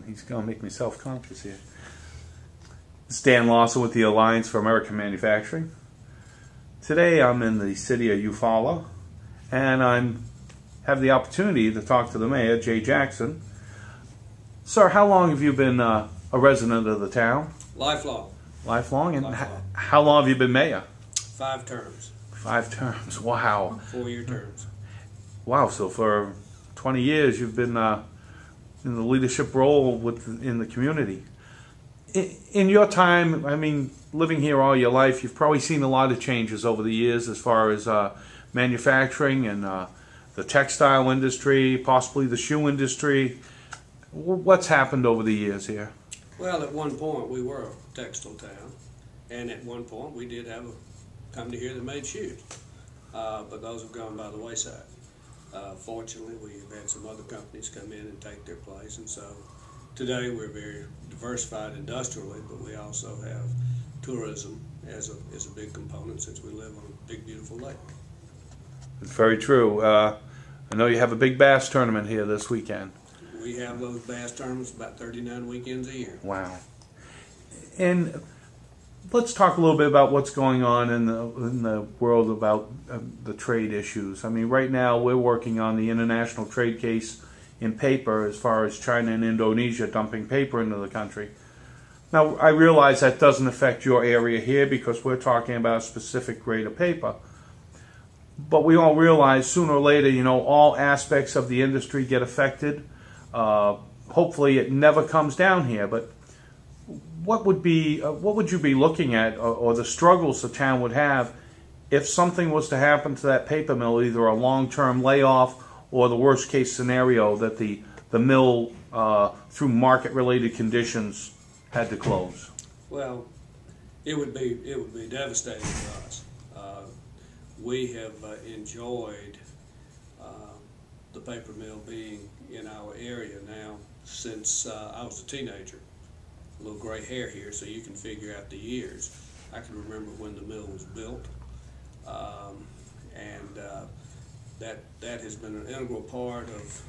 He's going to make me self-conscious here. It's Dan Lawson with the Alliance for American Manufacturing. Today I'm in the city of Eufaula, and I have the opportunity to talk to the mayor, Jay Jackson. Sir, how long have you been a resident of the town? Lifelong. Lifelong? And Lifelong. How long have you been mayor? 5 terms. 5 terms. Wow. 4-year terms. Wow. So for 20 years you've been in the leadership role in the community. In your time, I mean, living here all your life, you've probably seen a lot of changes over the years as far as manufacturing and the textile industry, possibly the shoe industry. What's happened over the years here? Well, at one point we were a textile town, and at one point we did have a company here that made shoes, but those have gone by the wayside. Fortunately, we've had some other companies come in and take their place, and so today we're very diversified industrially, but we also have tourism as a big component since we live on a big, beautiful lake. It's very true. I know you have a big bass tournament here this weekend. We have those bass tournaments about 39 weekends a year. Wow. And let's talk a little bit about what's going on in the world about the trade issues. I mean, right now we're working on the international trade case in paper as far as China and Indonesia dumping paper into the country. Now, I realize that doesn't affect your area here because we're talking about a specific grade of paper. But we all realize sooner or later, you know, all aspects of the industry get affected. Hopefully it never comes down here, but what would you be looking at, or the struggles the town would have if something was to happen to that paper mill, either a long-term layoff or the worst case scenario that the mill, through market-related conditions, had to close? Well, it would be devastating for us. We have enjoyed the paper mill being in our area now since I was a teenager. A little gray hair here, so you can figure out the years. I can remember when the mill was built, and that has been an integral part of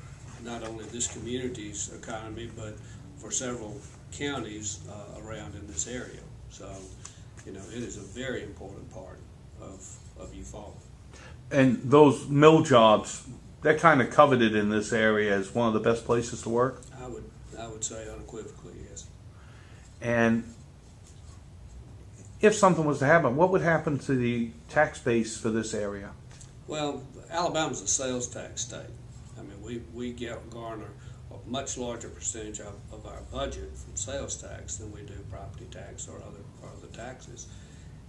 not only this community's economy, but for several counties around in this area. So, you know, it is a very important part of Eufaula. And those mill jobs, they're kind of coveted in this area as one of the best places to work? I would say unequivocally, yes. And if something was to happen, what would happen to the tax base for this area? Well, Alabama's a sales tax state. I mean, we garner a much larger percentage of our budget from sales tax than we do property tax or other taxes.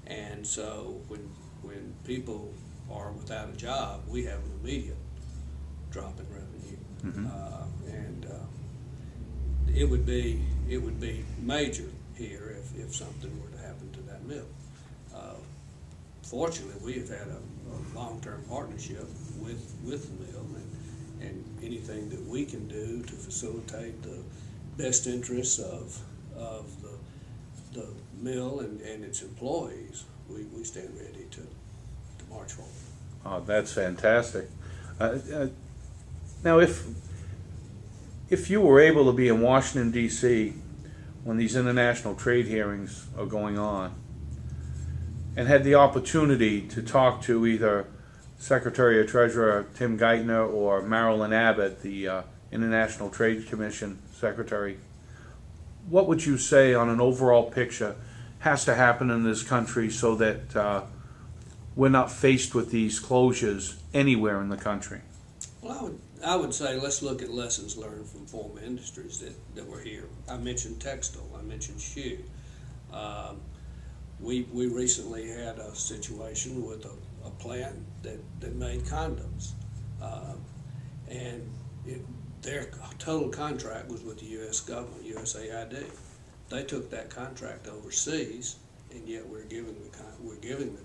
And so when people are without a job, we have an immediate drop in revenue. Mm-hmm. And it would be major here if something were to happen to that mill. Fortunately, we have had a long-term partnership with the mill, and anything that we can do to facilitate the best interests of the mill and its employees, we stand ready to march forward. Oh, that's fantastic. Now, if you were able to be in Washington, D.C. when these international trade hearings are going on and had the opportunity to talk to either Secretary or Treasurer Tim Geithner or Marilyn Abbott, the International Trade Commission Secretary, what would you say on an overall picture has to happen in this country so that we're not faced with these closures anywhere in the country? Well, I would say let's look at lessons learned from former industries that were here. I mentioned textile, I mentioned shoe. We recently had a situation with a plant that made condoms, and their total contract was with the U.S. government, USAID. They took that contract overseas, and yet we're giving the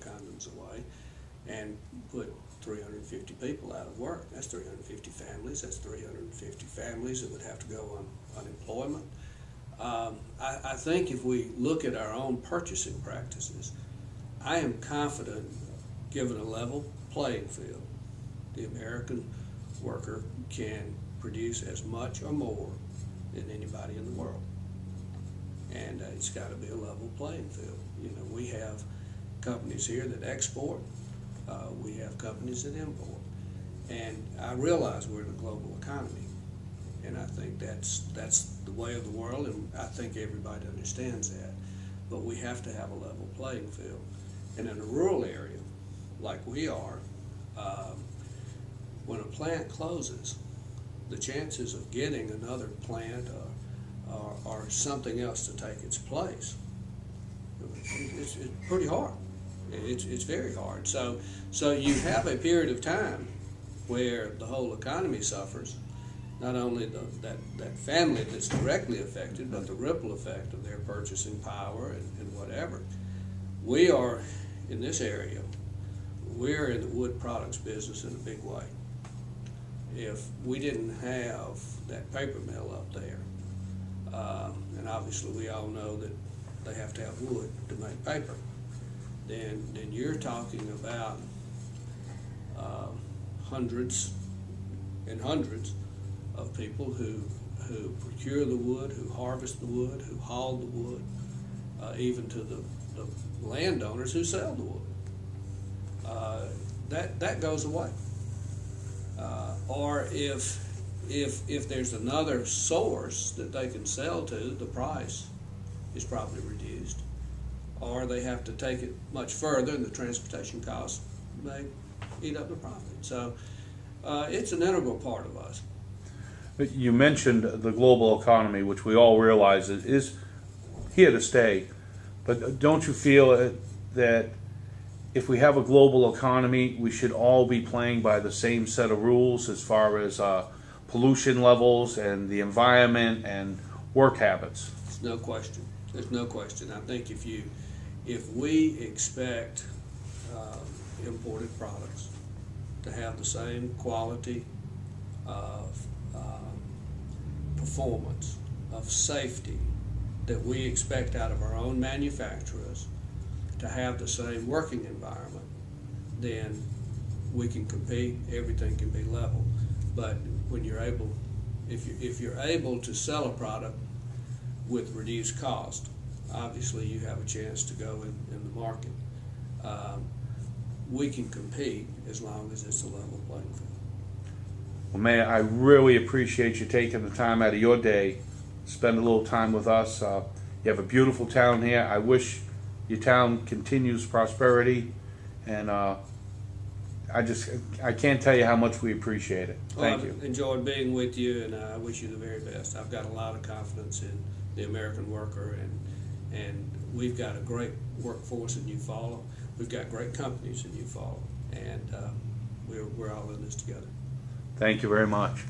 condoms away, and put 350 people out of work. That's 350 families. That's 350 families that would have to go on unemployment. I think if we look at our own purchasing practices, I am confident, given a level playing field, the American worker can produce as much or more than anybody in the world. And it's got to be a level playing field. You know, we have companies here that export. We have companies that import. And I realize we're in a global economy. And I think that's the way of the world, and I think everybody understands that. But we have to have a level playing field. And in a rural area, like we are, when a plant closes, the chances of getting another plant or something else to take its place, it's pretty hard. It's very hard. So you have a period of time where the whole economy suffers, not only that family that's directly affected, but the ripple effect of their purchasing power and whatever. We are, in this area, we're in the wood products business in a big way. If we didn't have that paper mill up there, and obviously we all know that they have to have wood to make paper, then you're talking about hundreds and hundreds of people who procure the wood, who harvest the wood, who haul the wood, even to the landowners who sell the wood. That goes away. Or if there's another source that they can sell to, the price is probably reduced. Or they have to take it much further, and the transportation costs may eat up the profit. So it's an integral part of us. You mentioned the global economy, which we all realize is here to stay. But don't you feel that if we have a global economy, we should all be playing by the same set of rules as far as pollution levels and the environment and work habits? There's no question. There's no question. I think if we expect imported products to have the same quality of performance, of safety that we expect out of our own manufacturers, to have the same working environment, then we can compete, everything can be level. But when you're able, if you're able to sell a product with reduced cost, obviously you have a chance to go in the market. We can compete as long as it's a level playing field. Well, Mayor, I really appreciate you taking the time out of your day, spend a little time with us. You have a beautiful town here. I wish your town continues prosperity, and I can't tell you how much we appreciate it. Thank you. I've enjoyed being with you, and I wish you the very best. I've got a lot of confidence in the American worker, and we've got a great workforce in Eufaula. We've got great companies in Eufaula, and we're all in this together. Thank you very much.